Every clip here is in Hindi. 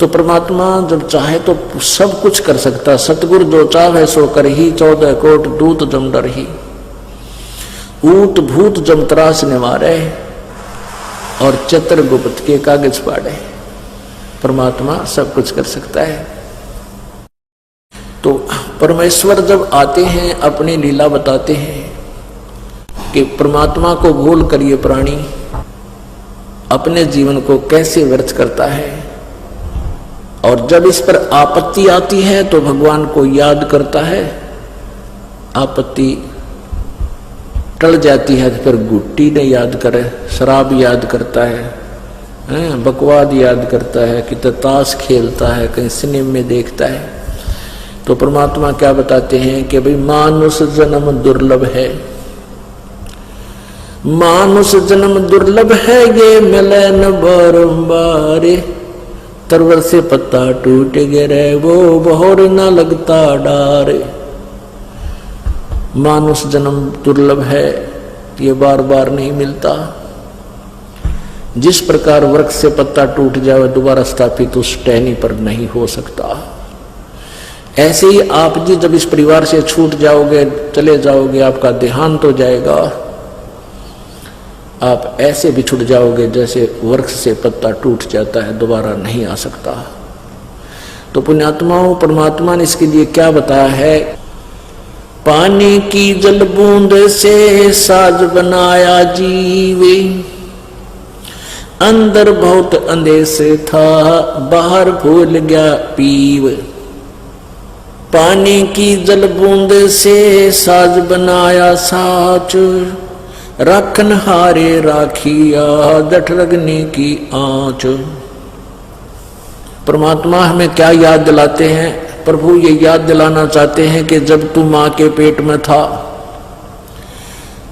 तो परमात्मा जब चाहे तो सब कुछ कर सकता। सतगुरु जो चाहे सो कर ही, 14 कोट दूत जम डर ही। ऊट भूत जम त्रास निवारे और चित्रगुप्त के कागज पाड़े। परमात्मा सब कुछ कर सकता है। तो परमेश्वर जब आते हैं अपनी लीला बताते हैं कि परमात्मा को भूल कर ये प्राणी अपने जीवन को कैसे व्यर्थ करता है, और जब इस पर आपत्ति आती है तो भगवान को याद करता है। आपत्ति टल जाती है तो फिर गुट्टी ने याद करे, शराब याद करता है, बकवाद याद करता है, कि ताश खेलता है, कहीं सिनेमा में देखता है। तो परमात्मा क्या बताते हैं कि भाई मानुष जन्म दुर्लभ है, मानुष जन्म दुर्लभ है, ये मिले न बारंबार। तरवर से पत्ता टूट गिरे वो बहोर न लगता डार। मानुष जन्म दुर्लभ है, ये बार बार नहीं मिलता। जिस प्रकार वृक्ष से पत्ता टूट जाए दोबारा स्थापित उस टहनी पर नहीं हो सकता, ऐसे ही आप जी जब इस परिवार से छूट जाओगे, चले जाओगे, आपका देहांत हो जाएगा, आप ऐसे बिछुड़ जाओगे जैसे वृक्ष से पत्ता टूट जाता है, दोबारा नहीं आ सकता। तो पुण्यात्माओं, परमात्मा ने इसके लिए क्या बताया है? पानी की जल बूंद से साज बनाया जीवे, अंदर बहुत अंदेश था, बाहर भूल गया पीव। पानी की जल बूंद से साज बनाया साच, राखन हारे राखिया दठ रगने की आंच। परमात्मा हमें क्या याद दिलाते हैं? प्रभु ये याद दिलाना चाहते हैं कि जब तू मां के पेट में था,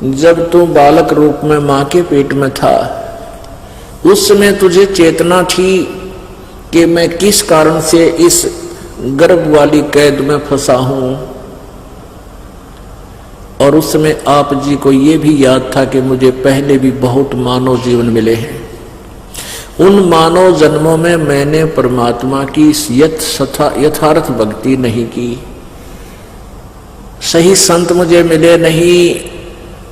जब तू बालक रूप में मां के पेट में था, उस समय तुझे चेतना थी कि मैं किस कारण से इस गर्भ वाली कैद में फंसा हूं। और उस समय आप जी को ये भी याद था कि मुझे पहले भी बहुत मानव जीवन मिले हैं। उन मानव जन्मों में मैंने परमात्मा की यथार्थ भक्ति नहीं की, सही संत मुझे मिले नहीं,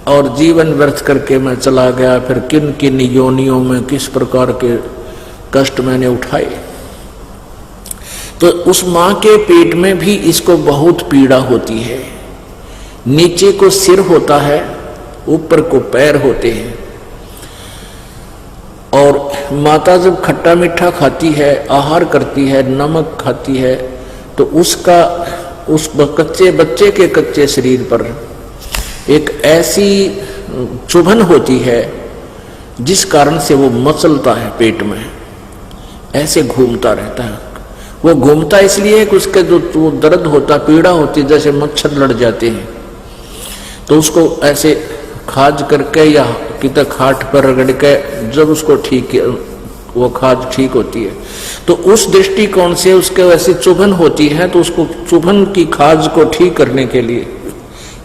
और जीवन व्यर्थ करके मैं चला गया। फिर किन किन योनियों में किस प्रकार के कष्ट मैंने उठाए। तो उस मां के पेट में भी इसको बहुत पीड़ा होती है। नीचे को सिर होता है, ऊपर को पैर होते हैं। और माता जब खट्टा मीठा खाती है, आहार करती है, नमक खाती है, तो उसका उस कच्चे बच्चे के कच्चे शरीर पर एक ऐसी चुभन होती है जिस कारण से वो मचलता है, पेट में ऐसे घूमता रहता है। वो घूमता इसलिए कि उसके जो दर्द होता, पीड़ा होती, जैसे मच्छर लड़ जाते हैं, तो उसको ऐसे खाज करके या कितना खाट पर रगड़ के जब उसको ठीक, वो खाज ठीक होती है, तो उस दृष्टिकोण से उसके वैसे चुभन होती है, तो उसको चुभन की खाज को ठीक करने के लिए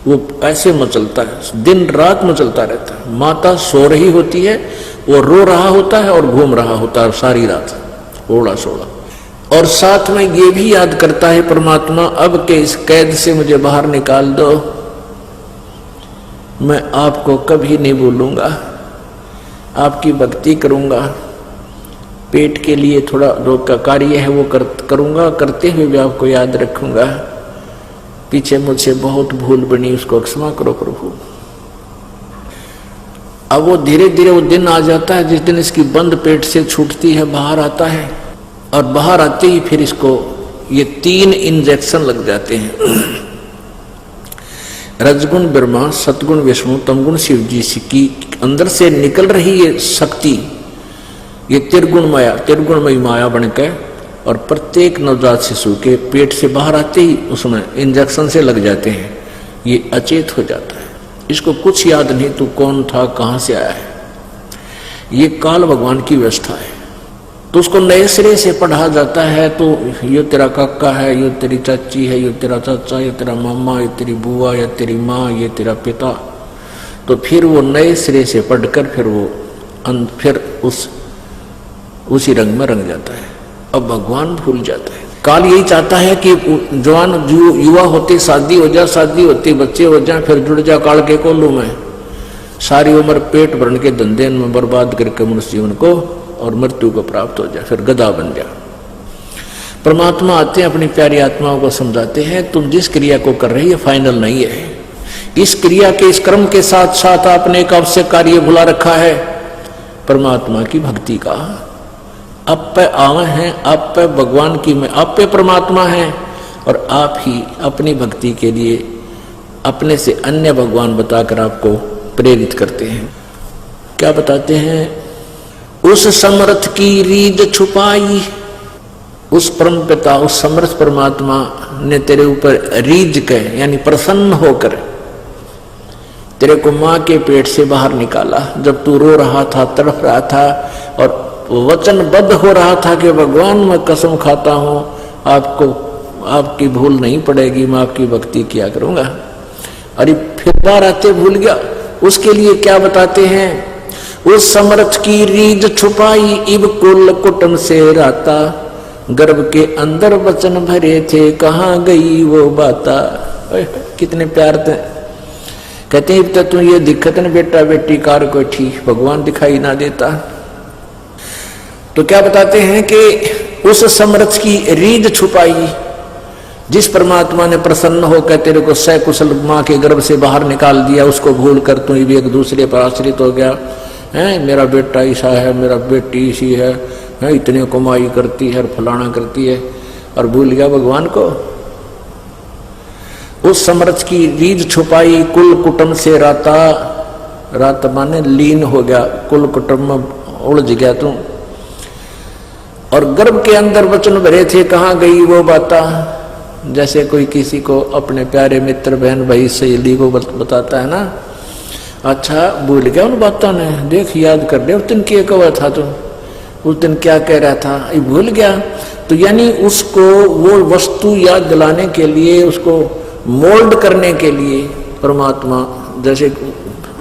वो ऐसे मचलता है, दिन रात मचलता रहता है। माता सो रही होती है, वो रो रहा होता है और घूम रहा होता है सारी रात, ओड़ा सोड़ा। और साथ में ये भी याद करता है परमात्मा, अब के इस कैद से मुझे बाहर निकाल दो, मैं आपको कभी नहीं भूलूंगा, आपकी भक्ति करूंगा, पेट के लिए थोड़ा जो का कार्य है वो करूंगा, करते हुए भी आपको याद रखूंगा। पीछे मुझसे बहुत भूल बनी, उसको क्षमा करो प्रभु। अब वो धीरे धीरे वो दिन आ जाता है जिस दिन इसकी बंद पेट से छूटती है, बाहर आता है, और बाहर आते ही फिर इसको ये 3 इंजेक्शन लग जाते हैं। रजगुण ब्रह्मा, सतगुण विष्णु, तमगुण शिव जी की अंदर से निकल रही ये शक्ति, ये त्रिगुणमयी माया बनकर, और प्रत्येक नवजात शिशु के पेट से बाहर आते ही उसमें इंजेक्शन से लग जाते हैं, ये अचेत हो जाता है। इसको कुछ याद नहीं तू कौन था, कहां से आया है, ये काल भगवान की व्यवस्था है। तो उसको नए सिरे से पढ़ा जाता है, तो ये तेरा काका है, ये तेरी चाची है, ये तेरा चाचा, ये तेरा मामा, ये तेरी बुआ, ये तेरी माँ, ये तेरा पिता। तो फिर वो नए सिरे से पढ़कर फिर वो फिर उसी रंग में रंग जाता है। अब भगवान भूल जाता है। काल यही चाहता है कि जवान युवा होते शादी हो जाए, शादी होती बच्चे हो जाए, फिर जुड़ जा काल के कोल्लू में, सारी उम्र पेट भरन के धंधे में बर्बाद करके मनुष्य जीवन को और मृत्यु को प्राप्त हो जाए, फिर गधा बन जाए। परमात्मा आते हैं, अपनी प्यारी आत्माओं को समझाते हैं, तुम जिस क्रिया को कर रही है फाइनल नहीं है। इस क्रिया के, इस कर्म के साथ साथ आपने एक आवश्यक कार्य भुला रखा है, परमात्मा की भक्ति का। आप पे आवे हैं, आप पे भगवान की में, आप पे परमात्मा है, और आप ही अपनी भक्ति के लिए अपने से अन्य भगवान बताकर आपको प्रेरित करते हैं। क्या बताते हैं? उस समर्थ की रीझ छुपाई, उस परम पिता, उस समर्थ परमात्मा ने तेरे ऊपर रीझ के यानी प्रसन्न होकर तेरे को मां के पेट से बाहर निकाला, जब तू रो रहा था, तड़प रहा था और वचनबद्ध हो रहा था कि भगवान मैं कसम खाता हूं आपको, आपकी भूल नहीं पड़ेगी, मैं आपकी भक्ति किया करूंगा। अरे फिर बार आते भूल गया। उसके लिए क्या बताते हैं? उस समर्थ की रीझ छुपाई, इब कुल कुटुंब से राता, गर्भ के अंदर वचन भरे थे, कहाँ गई वो बाता। कितने प्यार थे। कहते हैं तो तू ये दिक्कत न बेटा बेटी कार को ठीक भगवान दिखाई ना देता। तो क्या बताते हैं कि उस समर्थ की रीझ छुपाई, जिस परमात्मा ने प्रसन्न होकर तेरे को सकुशल मां के गर्भ से बाहर निकाल दिया, उसको भूल कर तू भी एक दूसरे पर आश्रित हो गया है। मेरा बेटा ऐसा है, मेरा बेटी ऐसी है, इतनी कमाई करती है, फलाना करती है, और भूल गया भगवान को। उस समर्थ की रीझ छुपाई, कुल कुटुंब से राता, रात माने लीन हो गया, कुल कुटुंब में उलझ गया तू, और गर्भ के अंदर वचन भरे थे, कहाँ गई वो बाता। जैसे कोई किसी को अपने प्यारे मित्र, बहन, भाई, सहेली को बताता है ना, अच्छा भूल गया उन बातों ने, देख याद कर ले उस दिन क्या कहा था तू, उस दिन क्या कह रहा था, ये भूल गया। तो यानी उसको वो वस्तु याद दिलाने के लिए, उसको मोल्ड करने के लिए परमात्मा, जैसे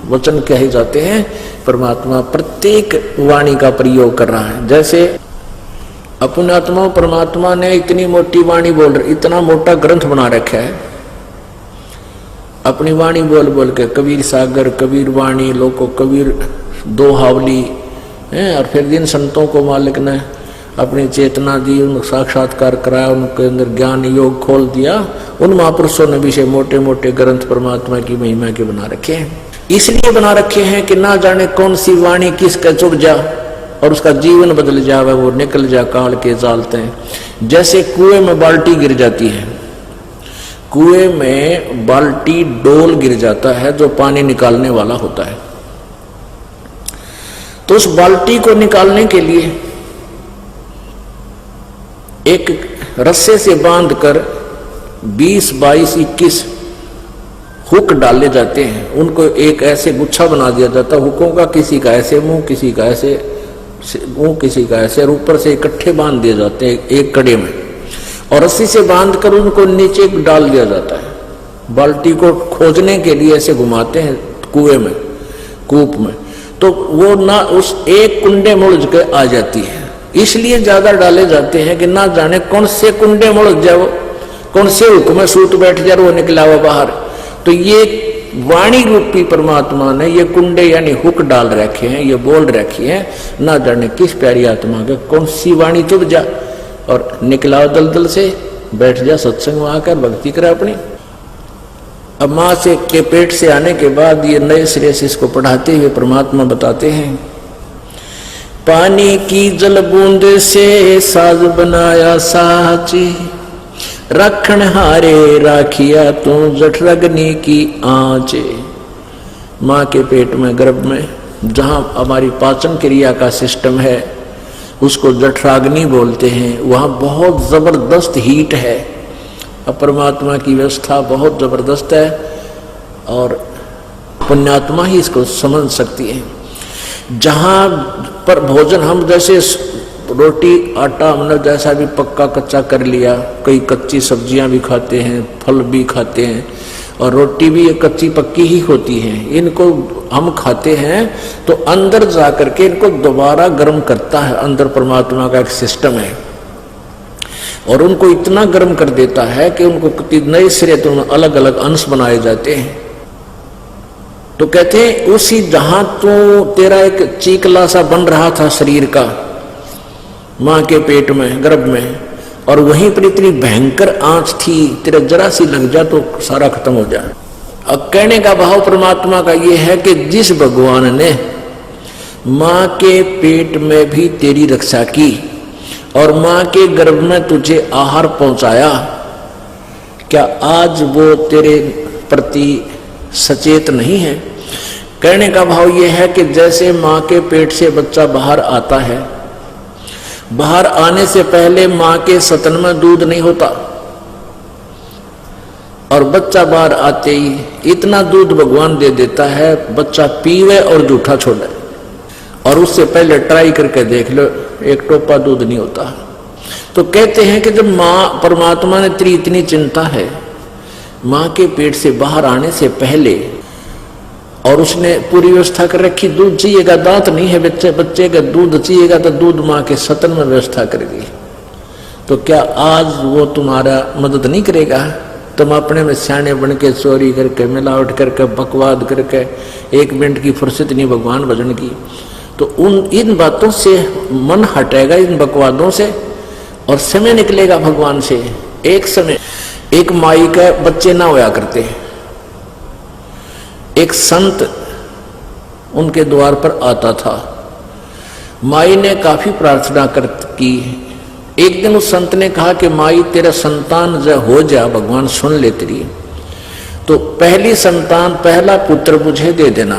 वचन कहे जाते हैं, परमात्मा प्रत्येक वाणी का प्रयोग कर रहा है। जैसे अपने आत्मा परमात्मा ने इतनी मोटी वाणी बोल रही, इतना मोटा ग्रंथ बना रखा है, अपनी वाणी बोल बोल के, कबीर सागर, कबीर वाणी, लोको कबीर दो हावली है। और फिर जिन संतों को मालिक ने अपनी चेतना दी, उनको साक्षात्कार कराया, उनके अंदर ज्ञान योग खोल दिया, उन महापुरुषों ने भी से मोटे मोटे ग्रंथ परमात्मा की महिमा के बना रखे हैं। इसलिए बना रखे हैं कि ना जाने कौन सी वाणी किसका चुभ जा और उसका जीवन बदल जावे, वो निकल जा काल के जालते हैं। जैसे कुएं में बाल्टी गिर जाती है, कुएं में बाल्टी डोल गिर जाता है जो पानी निकालने वाला होता है, तो उस बाल्टी को निकालने के लिए एक रस्से से बांधकर 20, 22, 21 हुक डाले जाते हैं। उनको एक ऐसे गुच्छा बना दिया जाता है हुकों का, किसी का ऐसे मुंह, किसी का ऐसे मुंह, किसी का ऐसे, और ऊपर से इकट्ठे बांध दिए जाते हैं एक कड़े में, और रस्सी से बांधकर उनको नीचे डाल दिया जाता है। बाल्टी को खोजने के लिए ऐसे घुमाते हैं कुएं में, कूप में, तो वो ना उस एक कुंडे में उलझ के आ जाती है। इसलिए ज्यादा डाले जाते हैं कि ना जाने कौन से कुंडे में उलझ जाओ, कौन से हुक में सूत बैठ जाए, वो निकला हुआ बाहर। तो ये वाणी रूपी परमात्मा ने ये कुंडे यानी हुक डाल रखे हैं, ये बोल रखी है, ना जाने किस प्यारी आत्मा के कौन सी वाणी चुभ जा और निकला दलदल से बैठ जा, सत्संग में आकर भक्ति करे अपनी। अब माँ से के पेट से आने के बाद ये नए सिरे से इसको पढ़ाते हुए परमात्मा बताते हैं, पानी की जल बूंद से साज बनाया साची, रखण हारे राखिया तू जठरग्नि की आंचे। माँ के पेट में, गर्भ में, जहाँ हमारी पाचन क्रिया का सिस्टम है उसको जठराग्नि बोलते हैं, वहाँ बहुत जबरदस्त हीट है। अब परमात्मा की व्यवस्था बहुत जबरदस्त है और पुण्यात्मा ही इसको समझ सकती है। जहाँ पर भोजन हम जैसे रोटी आटा हमने जैसा भी पक्का कच्चा कर लिया, कई कच्ची सब्जियां भी खाते हैं, फल भी खाते हैं, और रोटी भी कच्ची पक्की ही होती है। इनको हम खाते हैं तो अंदर जा करके इनको दोबारा गर्म करता है, अंदर परमात्मा का एक सिस्टम है। और उनको इतना गर्म कर देता है कि उनको नए सिरे तो अलग अलग अंश बनाए जाते हैं। तो कहते हैं उसी जहां तो तेरा एक चीकला सा बन रहा था शरीर का मां के पेट में गर्भ में, और वहीं पर इतनी भयंकर आंच थी, तेरा जरा सी लग जा तो सारा खत्म हो जाए। अब कहने का भाव परमात्मा का ये है कि जिस भगवान ने मां के पेट में भी तेरी रक्षा की और मां के गर्भ में तुझे आहार पहुंचाया, क्या आज वो तेरे प्रति सचेत नहीं है? कहने का भाव यह है कि जैसे मां के पेट से बच्चा बाहर आता है, बाहर आने से पहले मां के स्तन में दूध नहीं होता, और बच्चा बाहर आते ही इतना दूध भगवान दे देता है बच्चा पीवे और जूठा छोड़े, और उससे पहले ट्राई करके देख लो एक टोपा दूध नहीं होता। तो कहते हैं कि जब मां परमात्मा ने तेरी इतनी चिंता है मां के पेट से बाहर आने से पहले, और उसने पूरी व्यवस्था कर रखी, दूध चाहिएगा दांत नहीं है बच्चे का दूध चाहिएगा तो दूध मां के स्तन में व्यवस्था कर दी, तो क्या आज वो तुम्हारा मदद नहीं करेगा? तुम अपने में सियाने बन के चोरी करके मिलावट करके बकवाद करके 1 मिनट की फुर्सत नहीं भगवान भजन की, तो इन बातों से मन हटेगा, इन बकवादों से, और समय निकलेगा भगवान से। एक समय एक माई के बच्चे ना होया करते, एक संत उनके द्वार पर आता था, माई ने काफी प्रार्थना की। एक दिन उस संत ने कहा कि माई तेरा संतान जब हो जा, भगवान सुन ले तेरी, तो पहली संतान पहला पुत्र मुझे दे देना,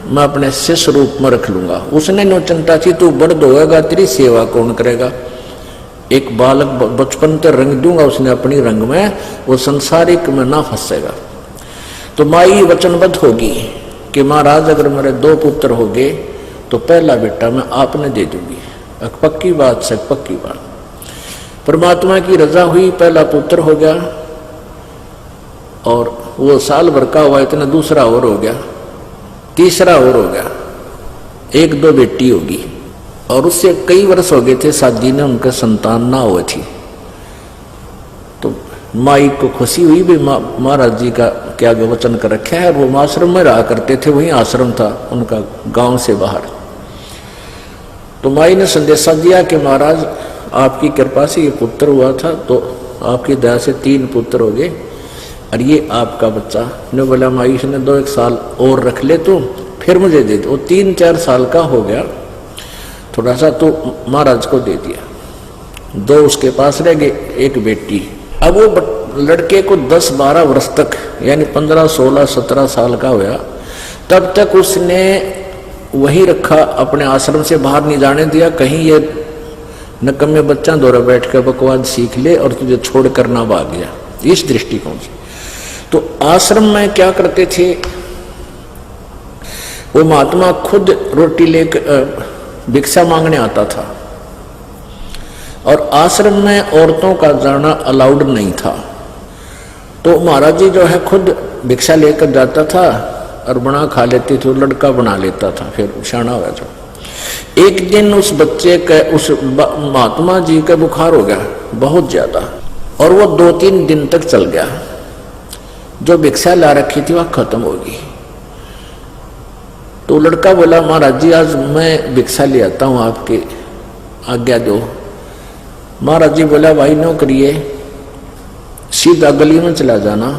मैं अपने शिष्य रूप में रख लूंगा। उसने नो चिंता थी तू बड़ होएगा तेरी सेवा कौन करेगा, एक बालक बचपन से रंग दूंगा उसने अपनी रंग में, वो संसारिक में ना फंसेगा। तो माई वचनबद्ध होगी कि महाराज अगर मेरे 2 पुत्र हो गए तो पहला बेटा मैं आपने दे दूंगी, पक्की बात से पक्की बात। परमात्मा की रजा हुई, पहला पुत्र हो गया, और वो साल भर का हुआ इतना दूसरा और हो गया, तीसरा और हो गया, 1-2 बेटी होगी, और उससे कई वर्ष हो गए थे शादी ने उनके संतान ना हुए थी। तो माई को खुशी हुई भी महाराज जी का क्या वचन कर रखा है, वो आश्रम में रहा करते थे, वहीं आश्रम था उनका गांव से बाहर। तो माई ने संदेशा दिया कि महाराज आपकी कृपा से ये पुत्र हुआ था, तो आपकी दया से 3 पुत्र हो गए, और ये आपका बच्चा। ने बोला माई ने 2-1 साल और रख ले तो फिर मुझे दे दो। 3-4 साल का हो गया, थोड़ा सा तो महाराज को दे दिया, 2 उसके पास रह गए, 1 बेटी। अब वो लड़के को 10-12 वर्ष तक यानी 15, 16, 17 साल का हुआ, तब तक उसने वहीं रखा, अपने आश्रम से बाहर नहीं जाने दिया, कहीं ये नकम्मे बच्चा दौरा बैठ कर बकवाद सीख ले और तुझे छोड़ कर ना भाग गया, इस दृष्टिकोण से। तो आश्रम में क्या करते थे, वो महात्मा खुद रोटी लेकर भिक्षा मांगने आता था, और आश्रम में औरतों का जाना अलाउड नहीं था। तो महाराज जी जो है खुद भिक्षा लेकर जाता था और बना खा लेते थे, लड़का बना लेता था, फिर शाना हो गया। एक दिन उस बच्चे के, उस महात्मा जी का बुखार हो गया बहुत ज्यादा, और वो 2-3 दिन तक चल गया। जो भिक्षा ला रखी थी वह खत्म होगी। तो लड़का बोला महाराज जी आज मैं भिक्षा ले आता हूं, आपके आज्ञा दो। महाराज जी बोला भाई नो करिए, सीधा गली में चला जाना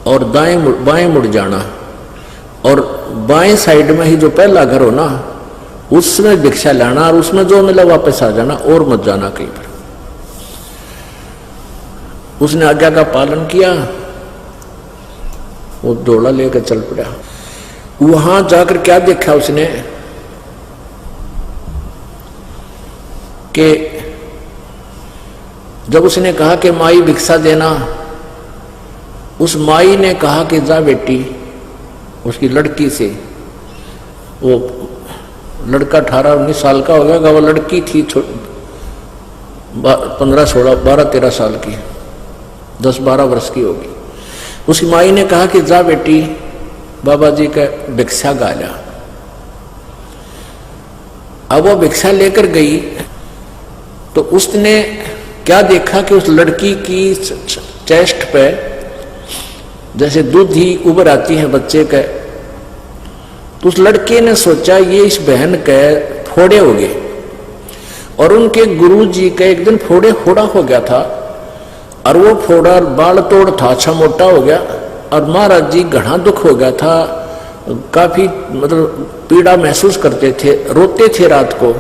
और बाएं मुड़ जाना, और बाएं साइड में ही जो पहला घर हो ना उसमें भिक्षा लाना, और उसमें जो मिला वापस आ जाना, और मत जाना कहीं पर। उसने आज्ञा का पालन किया, वो डोला लेकर चल पड़ा। वहां जाकर क्या देखा उसने कि जब उसने कहा कि माई भिक्षा देना, उस माई ने कहा कि जा बेटी, उसकी लड़की से, वो लड़का 18-19 साल का हो गया, वो लड़की थी 15-16, 12-13 साल की, 10-12 वर्ष की होगी। उसकी माई ने कहा कि जा बेटी बाबा जी का भिक्षा गाला। अब वो भिक्षा लेकर गई तो उसने क्या देखा कि उस लड़की की चेस्ट पे जैसे दूध ही उभर आती है बच्चे के, तो उस लड़के ने सोचा ये इस बहन के फोड़े हो गए। और उनके गुरुजी का एक दिन फोड़ा हो गया था, और वो फोड़ा बाल तोड़ था, अच्छा मोटा हो गया, और महाराज जी घना दुख हो गया था, काफी मतलब पीड़ा महसूस करते थे, रोते थे रात को।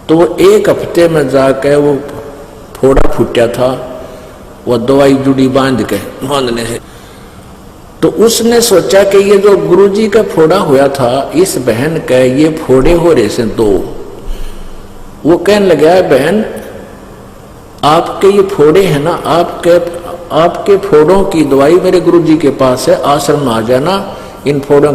तो वो एक हफ्ते में जाकर वो फोड़ा फूटा था, वो दवाई जुड़ी बांधने से। तो उसने सोचा कि ये जो गुरुजी का फोड़ा हुआ था, इस बहन के ये फोड़े हो रहे से दो। वो कहने लगा, बहन आपके ये फोड़े हैं ना, आपके फोड़ों की दवाई मेरे गुरुजी के पास है, आश्रम में आ जाना, इन फोड़ों